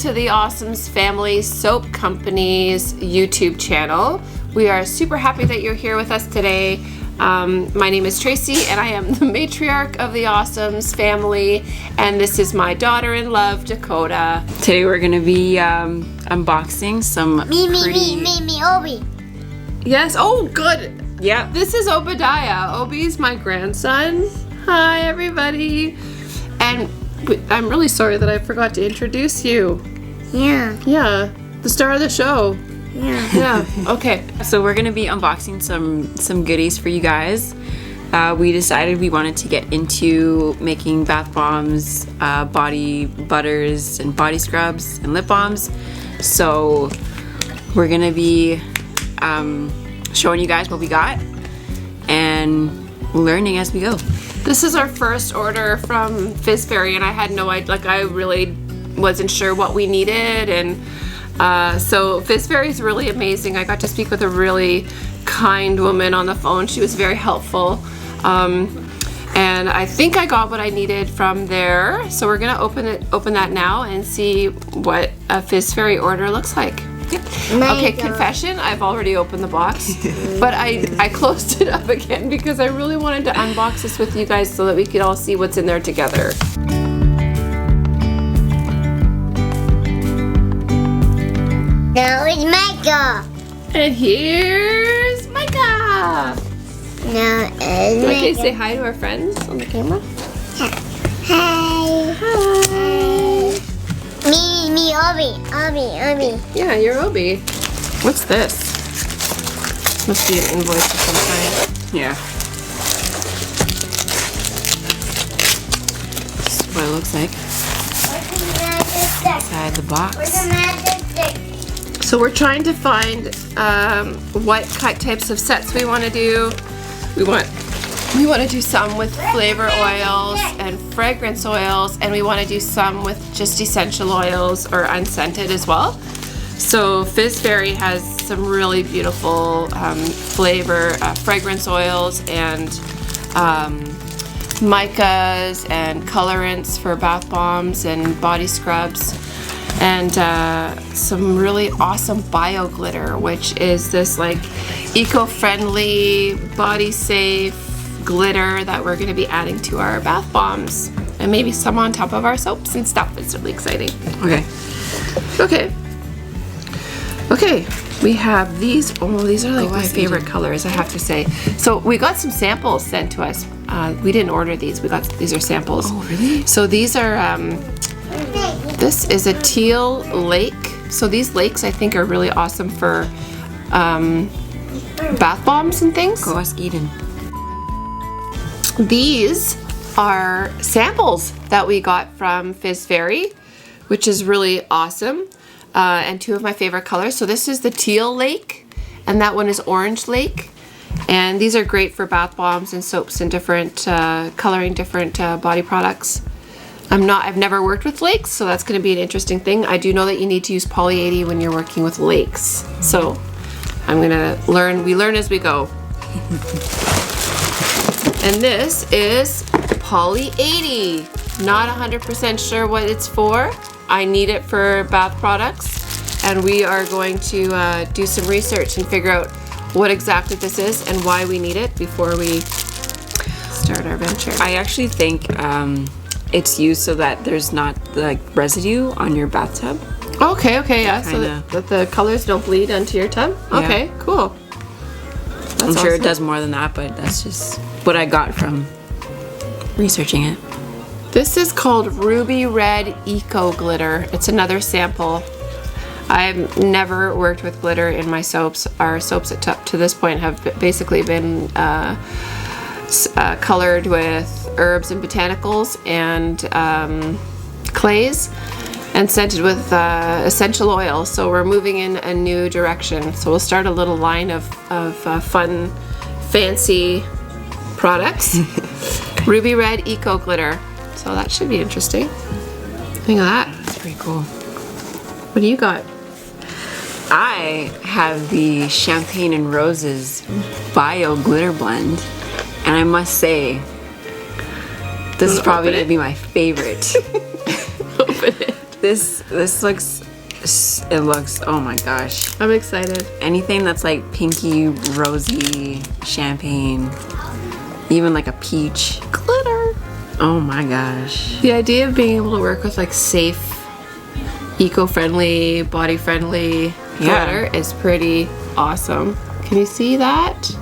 to the Awesomes Family Soap Company's YouTube channel. We are super happy that you're here with us today. My name is Tracy and I am the matriarch of the Awesomes family, and this is my daughter-in-love, Dakota. Today we're gonna be unboxing some Me, Obi. Yes, oh good. Yeah. This is Obadiah. Obi's my grandson. Hi everybody. And I'm really sorry that I forgot to introduce you. Yeah. Yeah, the star of the show. Yeah. Yeah, okay. So we're gonna be unboxing some goodies for you guys. We decided we wanted to get into making bath bombs, body butters, and body scrubs, and lip balms. So we're gonna be showing you guys what we got and learning as we go. This is our first order from Fizz, and I had no idea, like I really wasn't sure what we needed, and so Fizz is really amazing. I got to speak with a really kind woman on the phone. She was very helpful, and I think I got what I needed from there. So we're gonna open that now and see what a Fizz order looks like. Okay, confession, I've already opened the box, but I closed it up again because I really wanted to unbox this with you guys so that we could all see what's in there together. Now it's Micah. And here's Micah. Now it's Okay, Micah. say hi to our friends on the camera. Hi. Hi. Me, Obi. Yeah, you're Obi. What's this? Must be an invoice of some kind. Yeah. This is what it looks like inside the box. So we're trying to find what types of sets we want to do. We want to do some with flavor oils and fragrance oils, and we want to do some with just essential oils or unscented as well. So Fizz has some really beautiful fragrance oils and micas and colorants for bath bombs and body scrubs, and some really awesome bio glitter, which is this like eco-friendly, body safe glitter that we're going to be adding to our bath bombs, and maybe some on top of our soaps and stuff. It's really exciting. Okay, we have these. Oh, these are like my favorite colors, I have to say. So we got some samples sent to us. We didn't order these. These are samples. Oh, really? So these are this is a Teal Lake. So these lakes I think are really awesome for bath bombs and things. Go ask Eden. These are samples that we got from Fizz, which is really awesome, and two of my favorite colors. So this is the Teal Lake, and that one is Orange Lake, and these are great for bath bombs and soaps and different coloring different body products. I've never worked with lakes, so that's going to be an interesting thing. I do know that you need to use poly 80 when you're working with lakes, so I'm gonna learn. We learn as we go. And this is poly 80. Not 100% sure what it's for. I need it for bath products, and we are going to do some research and figure out what exactly this is and why we need it before we start our venture. I actually think it's used so that there's not like residue on your bathtub. Okay, yeah. So that the colors don't bleed onto your tub. Yeah. Okay, cool. I'm sure it does more than that, but that's just what I got from researching it. This is called Ruby Red Eco Glitter. It's another sample. I've never worked with glitter in my soaps. Our soaps to this point have basically been colored with herbs and botanicals and clays, and scented with essential oils. So we're moving in a new direction. So we'll start a little line of fun, fancy products. Ruby Red Eco Glitter. So that should be interesting. Think of that. That's pretty cool. What do you got? I have the Champagne and Roses Bio Glitter Blend, and I must say, this is probably going to be my favorite. Open it. This looks, it looks, oh my gosh. I'm excited. Anything that's like pinky, rosy, champagne, even like a peach. Glitter. Oh my gosh. The idea of being able to work with like safe, eco-friendly, body-friendly glitter is pretty awesome. Can you see that?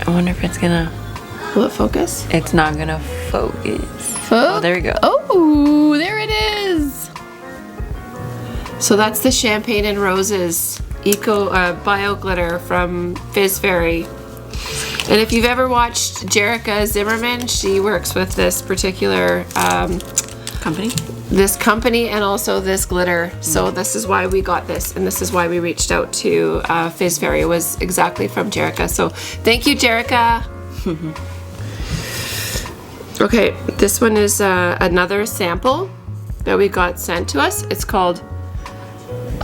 I wonder if it's gonna, Will it focus? it's not gonna focus. Oh, there we go. Oh, there it is. So that's the Champagne and Roses Eco Bio Glitter from Fizz Fairy. And if you've ever watched Jerrica Zimmerman, she works with this particular Company? this company and also this glitter. So this is why we got this, and this is why we reached out to Fizz Fairy. It was exactly from Jerrica. So thank you, Jerrica. Okay, this one is another sample that we got sent to us. It's called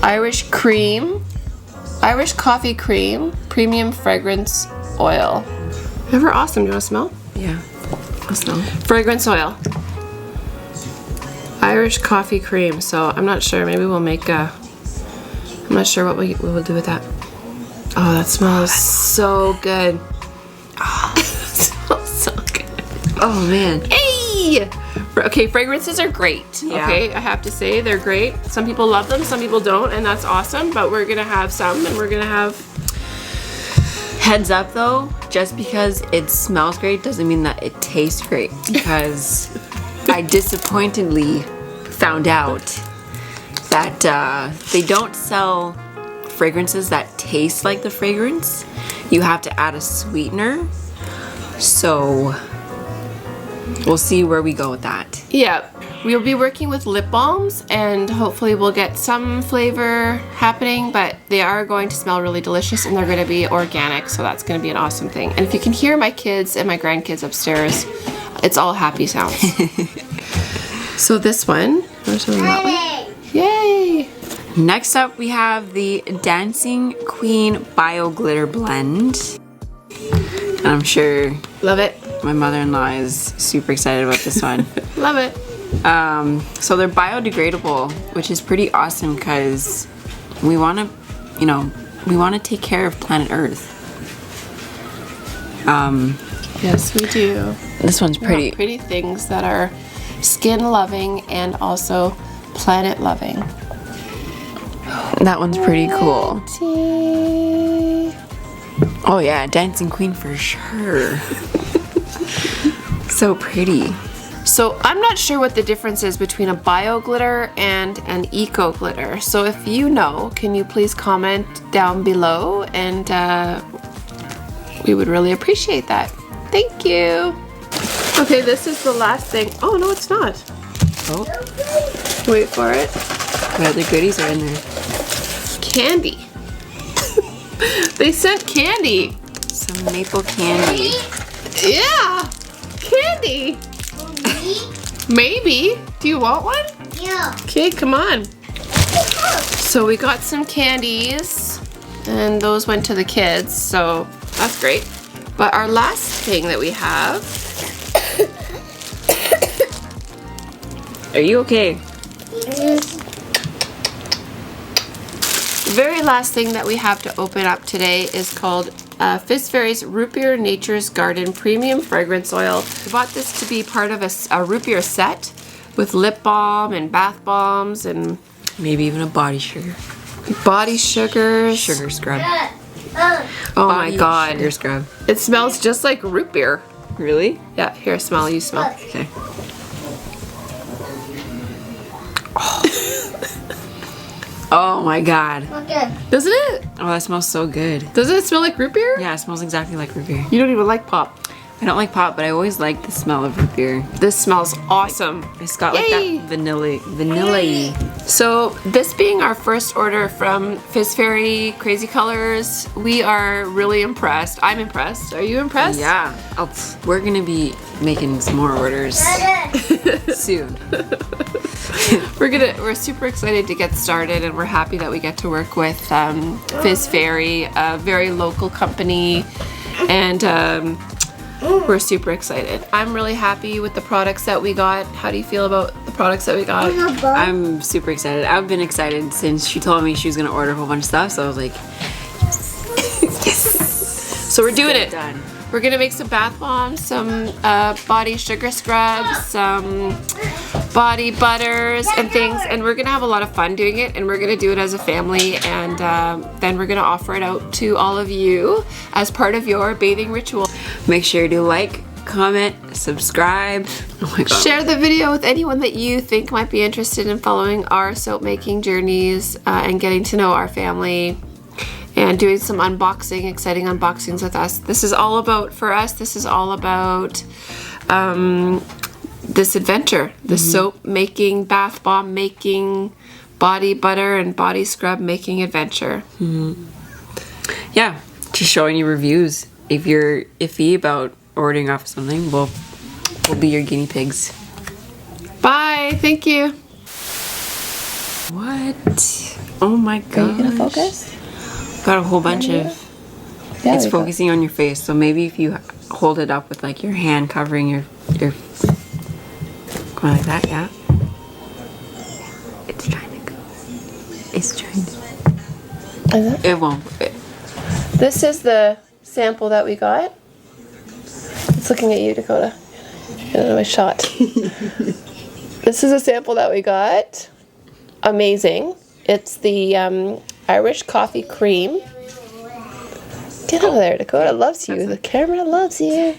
Irish Coffee Cream Premium Fragrance Oil. Ever awesome. Do you want to smell? Yeah. I'll smell. Fragrance oil. Irish coffee cream. So I'm not sure. Maybe we'll make a. I'm not sure what we will do with that. Oh, that smells so good. Oh, it smells so good. Oh man. Hey! Okay, fragrances are great. Yeah. Okay, I have to say they're great. Some people love them, some people don't, and that's awesome. But we're gonna have some, and we're gonna have. Heads up though, just because it smells great doesn't mean that it tastes great, because I disappointedly found out that they don't sell fragrances that taste like the fragrance. You have to add a sweetener. So we'll see where we go with that. Yeah, we'll be working with lip balms, and hopefully we'll get some flavor happening, but they are going to smell really delicious, and they're going to be organic, so that's going to be an awesome thing. And if you can hear my kids and my grandkids upstairs, it's all happy sounds. So this one, yay! Next up we have the Dancing Queen Bio Glitter Blend. And I'm sure Love it. my mother-in-law is super excited about this one. Love it. So they're biodegradable, which is pretty awesome because we want to, we want to take care of planet Earth. Yes, we do. This one's pretty. Pretty things that are skin loving and also planet loving. That one's pretty cool. Oh yeah, Dancing Queen for sure. So pretty. So I'm not sure what the difference is between a bio glitter and an eco glitter. So if you know, can you please comment down below, and we would really appreciate that. Thank you. Okay, this is the last thing. Oh no, it's not. Oh, Wait for it. what other goodies are in there? Candy. They sent candy. Some maple candy. Yeah, candy. Maybe. Do you want one? Yeah. Okay, come on. So we got some candies, and those went to the kids, so that's great. But our last thing that we have. Are you okay? The very last thing that we have to open up today is called Fizz Fairy's Root Beer Nature's Garden Premium Fragrance Oil. We bought this to be part of a root beer set with lip balm and bath bombs and Maybe even a body sugar. body sugars. Sugar scrub. Oh my god. Sugar scrub. It smells just like root beer. Really? Yeah, here, smell, you smell. Okay. Oh my god. Okay. Doesn't it? Oh, that smells so good. Doesn't it smell like root beer? Yeah, it smells exactly like root beer. You don't even like pop. I don't like pop, but I always like the smell of root beer. This smells awesome. It's got like Yay! that vanilla-y. So this being our first order from Fizz Fairy Crazy Colors, we are really impressed. I'm impressed. Are you impressed? Yeah. We're gonna be making some more orders soon. We're super excited to get started, and we're happy that we get to work with Fizz Fairy, a very local company, and we're super excited. I'm really happy with the products that we got. How do you feel about the products that we got? I'm super excited. I've been excited since she told me she was gonna order a whole bunch of stuff. So I was like, yes. So we're doing it. Done. We're gonna make some bath bombs, some body sugar scrubs, some body butters and things, and we're gonna have a lot of fun doing it, and we're gonna do it as a family, and then we're gonna offer it out to all of you as part of your bathing ritual. Make sure to like, comment, subscribe. Oh my god. Share the video with anyone that you think might be interested in following our soap making journeys and getting to know our family and doing some unboxing, exciting unboxings with us. This is all about, for us, this is all about this adventure, the soap making, bath bomb making, body butter and body scrub making adventure. Yeah, just showing you reviews. If you're iffy about ordering off something, we'll be your guinea pigs. Bye, thank you. What? Oh my god. Are you gonna focus? Got a whole bunch of. Yeah, It's we got- focusing on your face, so maybe if you hold it up with like your hand covering your going like that, yeah. It's trying to go. It's trying to. Is it? It won't. This is the sample that we got. It's looking at you, Dakota. Get out of my shot. This is a sample that we got. Amazing. It's the Irish coffee cream. Get out of there, Dakota loves you. The camera loves you.